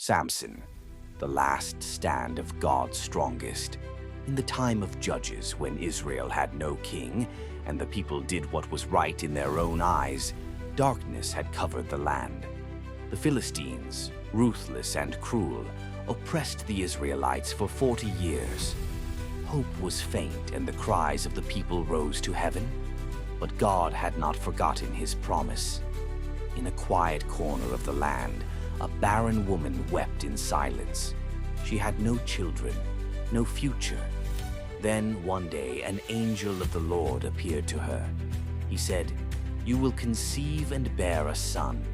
Samson, the last stand of God's strongest. In the time of Judges, when Israel had no king and the people did what was right in their own eyes, darkness had covered the land. The Philistines, ruthless and cruel, oppressed the Israelites for 40 years. Hope was faint and the cries of the people rose to heaven. But God had not forgotten his promise. In a quiet corner of the land, a barren woman wept in silence. She had no children, no future. Then one day an angel of the Lord appeared to her. He said, "You will conceive and bear a son,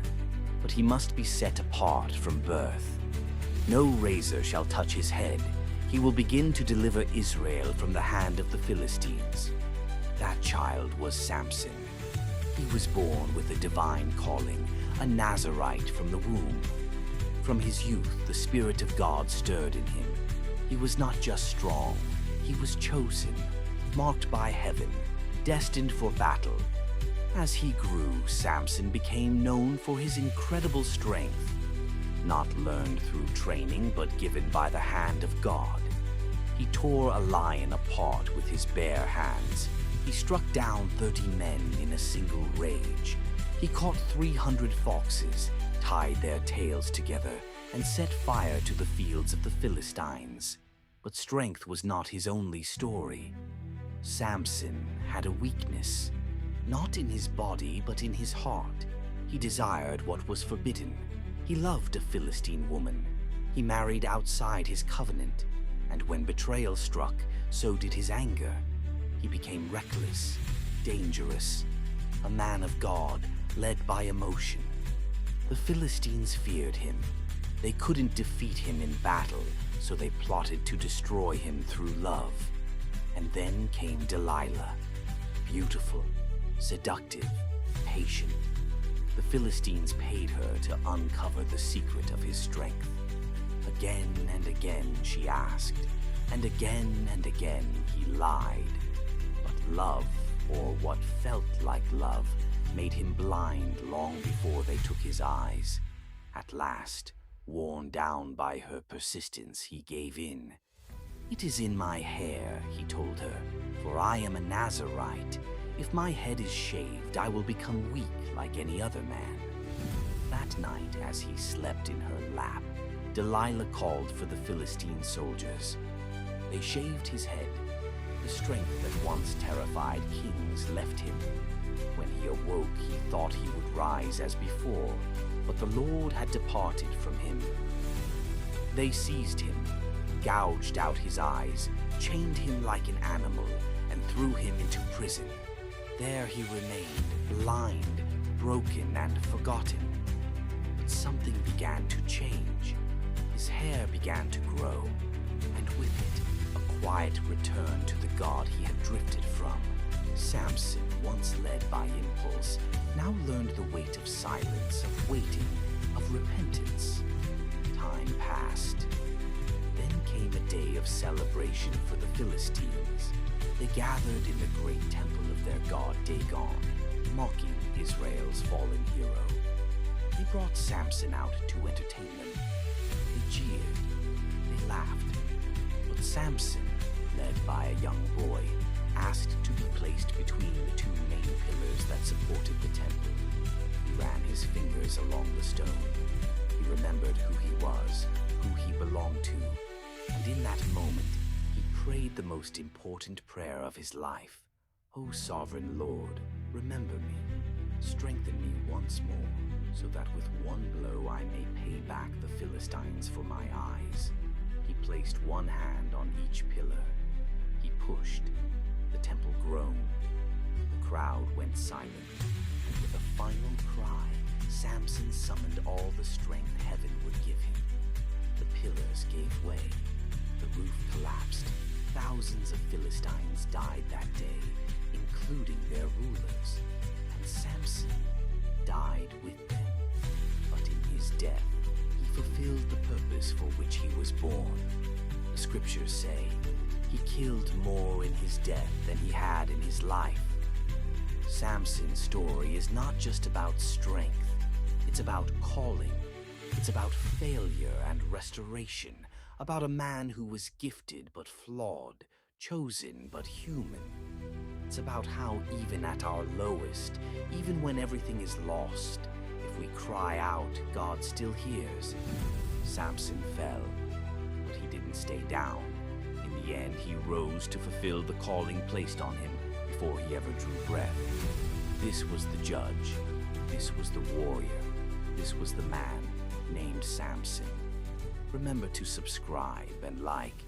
but he must be set apart from birth. No razor shall touch his head. He will begin to deliver Israel from the hand of the Philistines." That child was Samson. He was born with a divine calling, a Nazirite from the womb. From his youth, the Spirit of God stirred in him. He was not just strong, he was chosen, marked by heaven, destined for battle. As he grew, Samson became known for his incredible strength, not learned through training, but given by the hand of God. He tore a lion apart with his bare hands. He struck down 30 men in a single rage. He caught 300 foxes, tied their tails together, and set fire to the fields of the Philistines. But strength was not his only story. Samson had a weakness, not in his body, but in his heart. He desired what was forbidden. He loved a Philistine woman. He married outside his covenant, and when betrayal struck, so did his anger. He became reckless, dangerous, a man of God, led by emotion. The Philistines feared him. They couldn't defeat him in battle, so they plotted to destroy him through love. And then came Delilah, beautiful, seductive, patient. The Philistines paid her to uncover the secret of his strength. Again and again she asked, and again he lied. But love, or what felt like love, made him blind long before they took his eyes. At last, worn down by her persistence, he gave in. "It is in my hair," he told her, "for I am a Nazirite. If my head is shaved, I will become weak like any other man." That night, as he slept in her lap, Delilah called for the Philistine soldiers. They shaved his head. The strength that once terrified kings left him. When he awoke, he thought he would rise as before, but the Lord had departed from him. They seized him, gouged out his eyes, chained him like an animal, and threw him into prison. There he remained, blind, broken, and forgotten. But something began to change. His hair began to grow, and with it, a quiet return to the God he had drifted from. Samson, once led by impulse, now learned the weight of silence, of waiting, of repentance. Time passed. Then came a day of celebration for the Philistines. They gathered in the great temple of their god Dagon, mocking Israel's fallen hero. They brought Samson out to entertain them. They jeered, they laughed. But Samson, led by a young boy, asked to be placed between the two main pillars that supported the temple. He ran his fingers along the stone. He remembered who he was, who he belonged to, and in that moment, he prayed the most important prayer of his life. "O sovereign Lord, remember me. Strengthen me once more, so that with one blow I may pay back the Philistines for my eyes." He placed one hand on each pillar. He pushed. The temple groaned. The crowd went silent. And with a final cry, Samson summoned all the strength heaven would give him. The pillars gave way. The roof collapsed. Thousands of Philistines died that day, including their rulers. And Samson died with them. But in his death, he fulfilled the purpose for which he was born. The scriptures say, he killed more in his death than he had in his life. Samson's story is not just about strength, it's about calling, It's about failure and restoration, about a man who was gifted but flawed, chosen but human. It's about how even at our lowest, even when everything is lost, if we cry out, God still hears. Samson fell, but he didn't stay down. In the end, he rose to fulfill the calling placed on him before he ever drew breath. This was the judge. This was the warrior. This was the man named Samson. Remember to subscribe and like